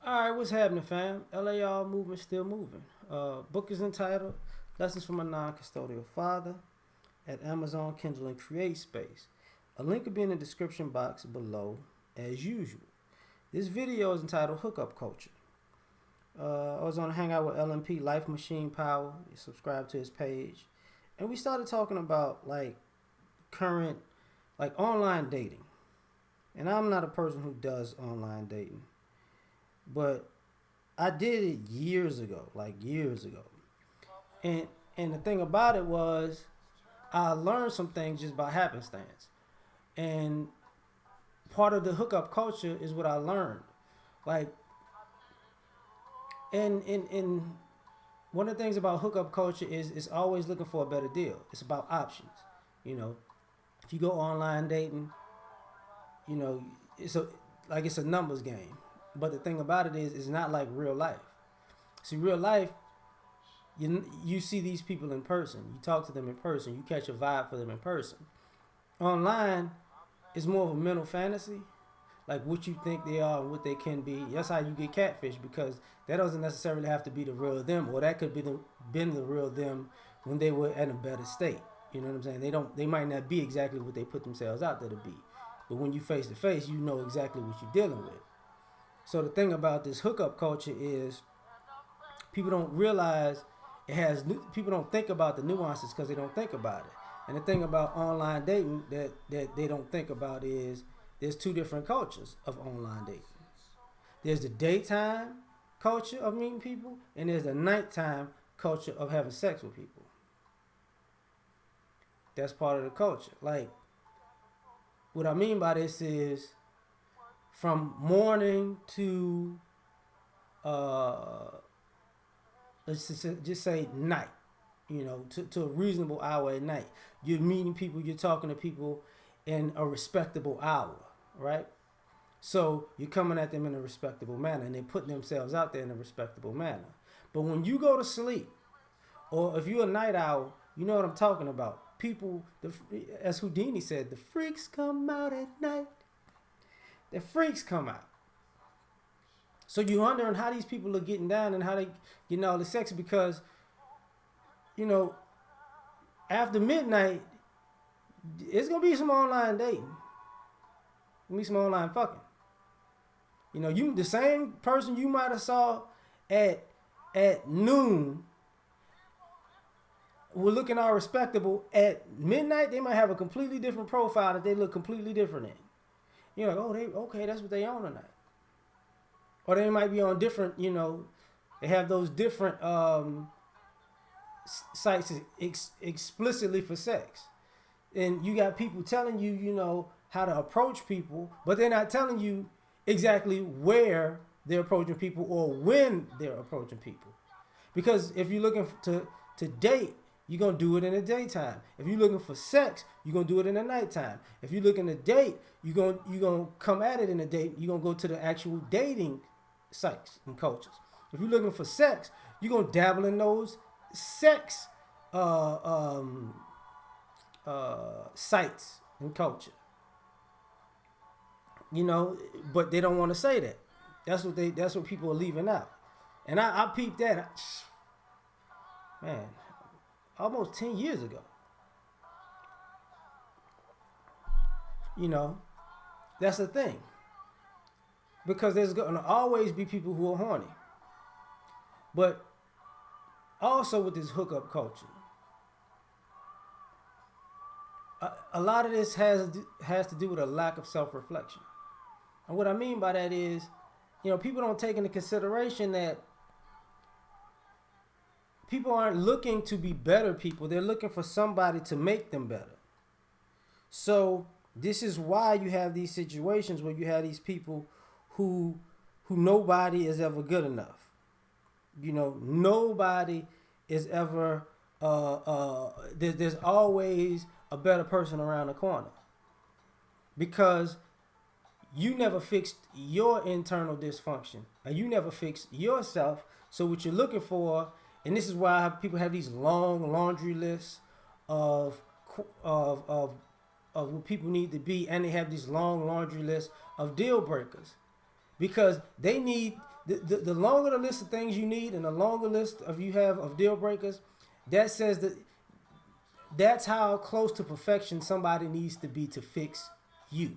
All right, what's happening, fam? L.A.R. movement still moving. Book is entitled "Lessons from a Non-Custodial Father" at Amazon Kindle and Create Space. A link will be in the description box below, as usual. This video is entitled "Hookup Culture." I was on a hangout with LMP, Life Machine Power. Subscribe to his page, and we started talking about current, online dating. And I'm not a person who does online dating, but I did it years ago, years ago. And and the thing about it was I learned some things just by happenstance. And part of the hookup culture is what I learned. Like and one of the things about hookup culture is it's always looking for a better deal. It's about options. You know, if you go online dating, you know, it's a numbers game. But the thing about it is it's not like real life. See, real life, you see these people in person. You talk to them in person. You catch a vibe for them in person. Online is more of a mental fantasy, like what you think they are and what they can be. That's how you get catfish, because that doesn't necessarily have to be the real them, or that could be been the real them when they were in a better state. You know what I'm saying? They might not be exactly what they put themselves out there to be, but when you face to face, you know exactly what you're dealing with. So the thing about this hookup culture is people don't realize people don't think about the nuances because they don't think about it. And the thing about online dating that they don't think about is there's two different cultures of online dating. There's the daytime culture of meeting people, and there's the nighttime culture of having sex with people. That's part of the culture. Like, what I mean by this is from morning to uh let's just say night, to a reasonable hour at night. You're meeting people, you're talking to people in a respectable hour, right? So you're coming at them in a respectable manner, and they're putting themselves out there in a respectable manner. But when you go to sleep, or if you're a night owl, you know what I'm talking about. People, as Houdini said, the freaks come out at night. The freaks come out. So you're wondering how these people are getting down and how they getting all the sex, because, you know, after midnight, it's gonna be some online dating. Gonna be some online fucking. You the same person you might have saw at noon were looking all respectable. At midnight, they might have a completely different profile that they look completely different in. You're like, oh, that's what they on tonight. Or they might be on different, they have those different sites explicitly for sex. And you got people telling you, how to approach people, but they're not telling you exactly where they're approaching people or when they're approaching people. Because if you're looking to date, you're going to do it in the daytime. If you're looking for sex, you're going to do it in the nighttime. If you're looking to date, you're going to come at it in the date. You're going to go to the actual dating sites and cultures. If you're looking for sex, you're going to dabble in those sex sites and culture. But they don't want to say that. That's what people are leaving out. And I peeped that, man, almost 10 years ago. That's the thing. Because there's going to always be people who are horny. But also with this hookup culture, a lot of this has to do with a lack of self-reflection. And what I mean by that is, people don't take into consideration that people aren't looking to be better people. They're looking for somebody to make them better. So this is why you have these situations where you have these people who nobody is ever good enough. Nobody is ever. There's always a better person around the corner, because you never fixed your internal dysfunction and you never fixed yourself. So what you're looking for, and this is why people have these long laundry lists of what people need to be, and they have these long laundry lists of deal breakers, because they need the longer the list of things you need and the longer list of you have of deal breakers, that says that that's how close to perfection somebody needs to be to fix you.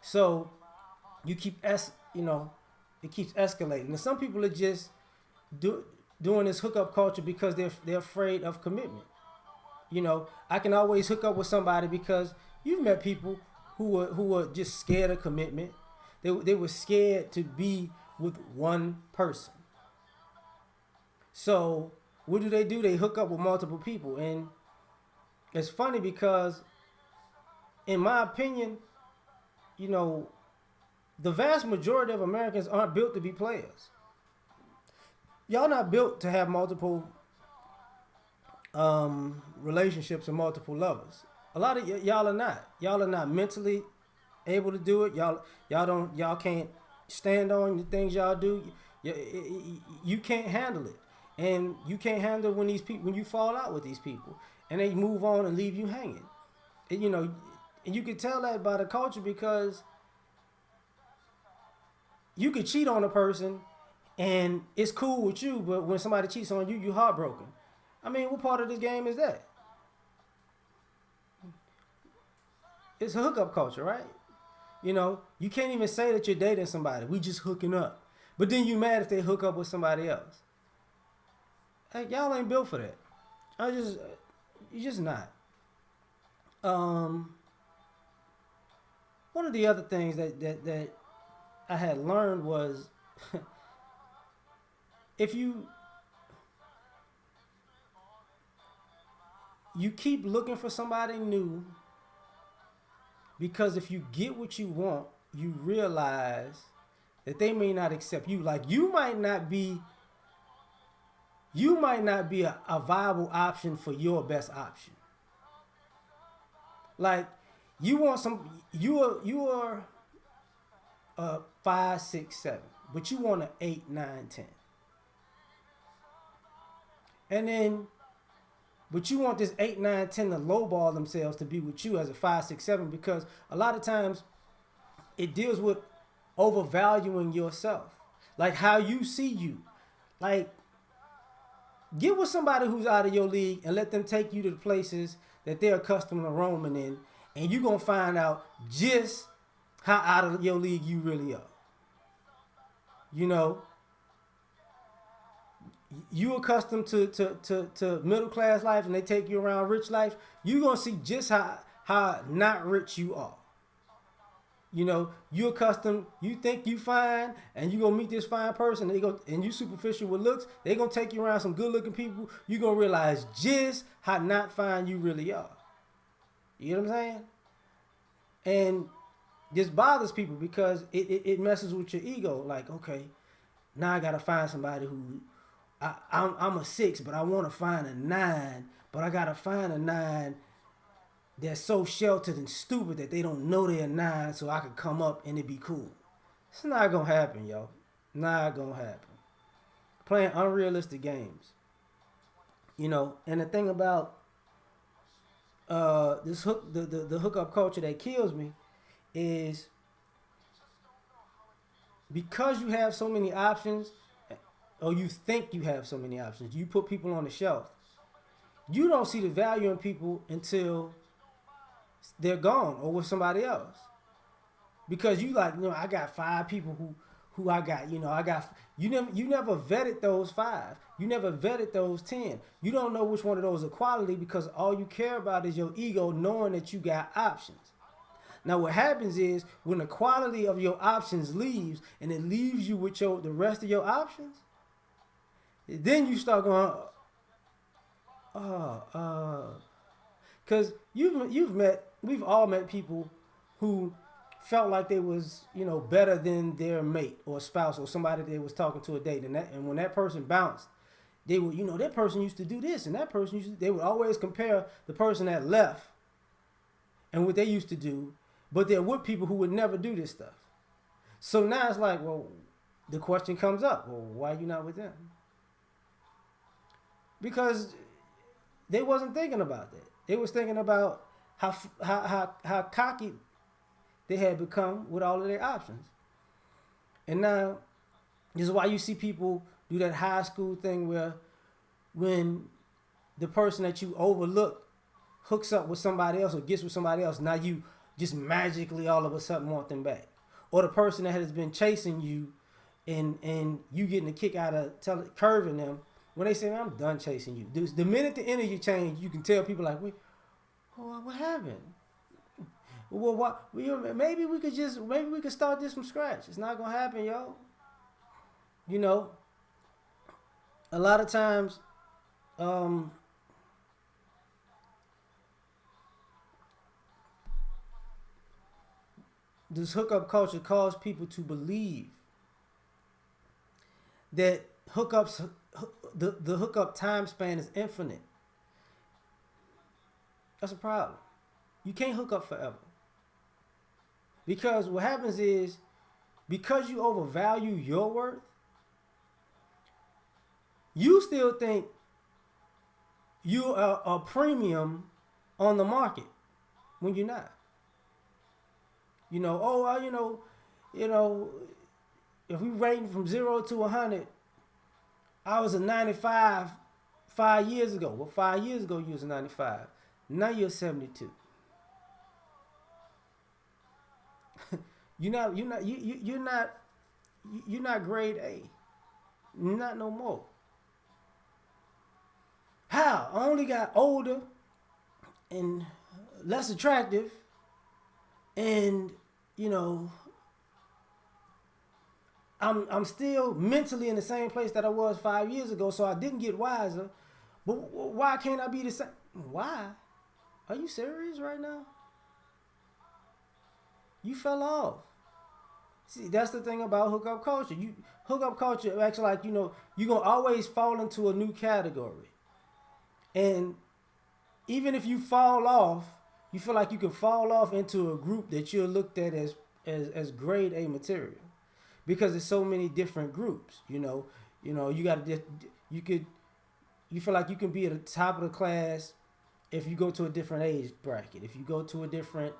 So you keep it keeps escalating. And some people are just do, doing this hookup culture because they're afraid of commitment. I can always hook up with somebody because you've met people who were just scared of commitment. They were scared to be with one person. So what do? They hook up with multiple people, and it's funny because, in my opinion, you know, the vast majority of Americans aren't built to be players. Y'all not built to have multiple relationships and multiple lovers. A lot of y'all are not. Y'all are not mentally able to do it. Y'all can't stand on the things y'all do. You can't handle it, and you can't handle when these people when you fall out with these people and they move on and leave you hanging. And, and you can tell that by the culture because you could cheat on a person and it's cool with you, but when somebody cheats on you, you heartbroken. I mean, what part of this game is that? It's a hookup culture, right? You can't even say that you're dating somebody. We just hooking up. But then you mad if they hook up with somebody else. Hey, y'all ain't built for that. You're just not. Um, One of the other things that I had learned was if you keep looking for somebody new, because if you get what you want, you realize that they may not accept you. Like you might not be a viable option for your best option. Like you want you are 5, 6, 7, but you want an 8, 9, 10, and then but you want this 8, 9, 10 to lowball themselves to be with you as a 5, 6, 7 because a lot of times it deals with overvaluing yourself, like how you see you. Like get with somebody who's out of your league and let them take you to the places that they're accustomed to roaming in, and you're gonna find out just how out of your league you really are. You know, you accustomed to middle class life and they take you around rich life, you're gonna see just how not rich you are. You accustomed, you think you fine, and you gonna meet this fine person, and you superficial with looks, they gonna take you around some good looking people, you gonna realize just how not fine you really are. You know what I'm saying? And this bothers people because it messes with your ego. Like, okay, now I gotta find somebody who I'm a 6, but I want to find a 9, but I gotta find a 9 that's so sheltered and stupid that they don't know they're a 9, so I could come up and it be cool. It's not gonna happen, yo. Not gonna happen. Playing unrealistic games. And the thing about the hookup culture that kills me is because you have so many options, or you think you have so many options, you put people on the shelf. You don't see the value in people until they're gone or with somebody else. Because I got 5 people who I got, I got you never vetted those 5. You never vetted those 10. You don't know which one of those are quality because all you care about is your ego knowing that you got options. Now what happens is when the quality of your options leaves and it leaves you with the rest of your options, then you start going, because we've all met people who felt like they was better than their mate or spouse or somebody they was talking to a date, and when that person bounced, they would that person used to do this and that person they would always compare the person that left and what they used to do, but they're with people who would never do this stuff. So now it's like, well, the question comes up, well, why are you not with them? Because they wasn't thinking about that. They was thinking about how cocky they had become with all of their options. And now, this is why you see people do that high school thing where when the person that you overlook hooks up with somebody else or gets with somebody else, now you just magically all of a sudden want them back. Or the person that has been chasing you and you getting a kick out of curving them when they say, I'm done chasing you. The minute the energy change, you can tell people like, wait, what happened? Well, what? Maybe we could start this from scratch. It's not gonna happen, yo. You know, a lot of times, um, this hookup culture caused people to believe that hookups, the hookup time span is infinite. That's a problem. You can't hook up forever. Because what happens is, because you overvalue your worth, you still think you are a premium on the market when you're not. You know, if we rating from 0 to 100, I was a 95 5 years ago. Well, 5 years ago you was a 95. Now you're 72. You're not grade A. Not no more. How? I only got older and less attractive, and you know, I'm still mentally in the same place that I was 5 years ago, so I didn't get wiser. But why can't I be the same? Why? Are you serious right now? You fell off. See, that's the thing about hookup culture. Hookup culture acts like, you're gonna always fall into a new category. And even if you fall off, you feel like you can fall off into a group that you're looked at as grade A material. Because there's so many different groups, you feel like you can be at the top of the class if you go to a different age bracket, if you go to a different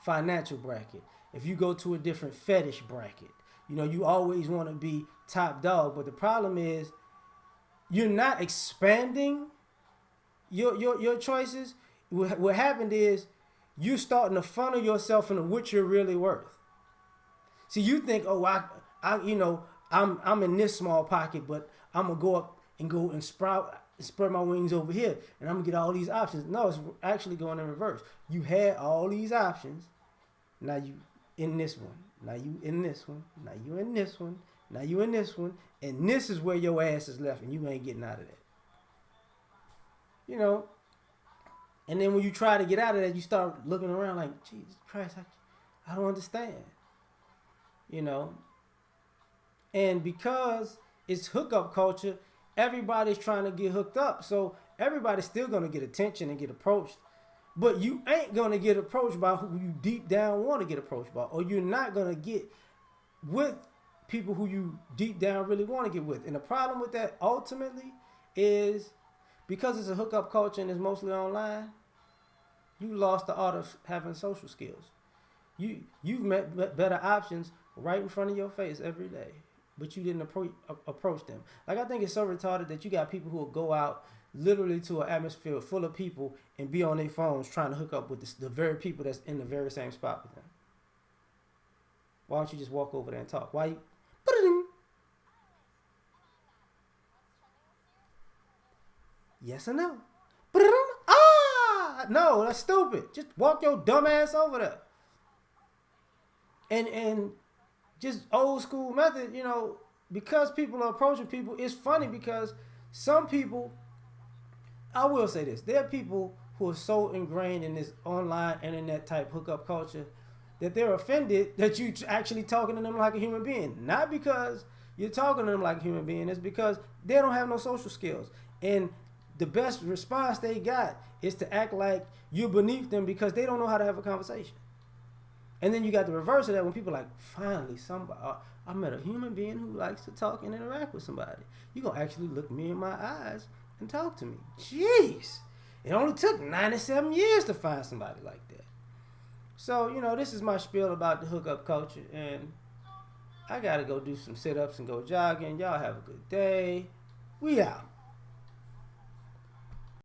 financial bracket, if you go to a different fetish bracket. You always want to be top dog, but the problem is you're not expanding your choices. What happened is you're starting to funnel yourself into what you're really worth. See, you think, I'm in this small pocket, but I'm gonna go and spread my wings over here, and I'm gonna get all these options. No, it's actually going in reverse. You had all these options, now you in this one, now you in this one, now you in this one, now you in this one, and this is where your ass is left, and you ain't getting out of that. And then when you try to get out of that, you start looking around like, Jesus Christ, I don't understand. And because it's hookup culture, everybody's trying to get hooked up. So everybody's still going to get attention and get approached. But you ain't going to get approached by who you deep down want to get approached by. Or you're not going to get with people who you deep down really want to get with. And the problem with that ultimately is because it's a hookup culture and it's mostly online, you lost the art of having social skills. You've met better options right in front of your face every day, but you didn't approach them. Like, I think it's so retarded that you got people who will go out literally to an atmosphere full of people and be on their phones trying to hook up with the very people that's in the very same spot with them. Why don't you just walk over there and talk? Why you? Yes or no? No, that's stupid. Just walk your dumb ass over there. And just old school method, because people are approaching people, it's funny because some people, I will say this, there are people who are so ingrained in this online internet type hookup culture that they're offended that you actually talking to them like a human being. Not because you're talking to them like a human being, it's because they don't have no social skills. And the best response they got is to act like you're beneath them because they don't know how to have a conversation. And then you got the reverse of that when people are like, finally, I met a human being who likes to talk and interact with somebody. You're going to actually look me in my eyes and talk to me. Jeez. It only took 97 years to find somebody like that. So, this is my spiel about the hookup culture, and I gotta go do some sit-ups and go jogging. Y'all have a good day. We out.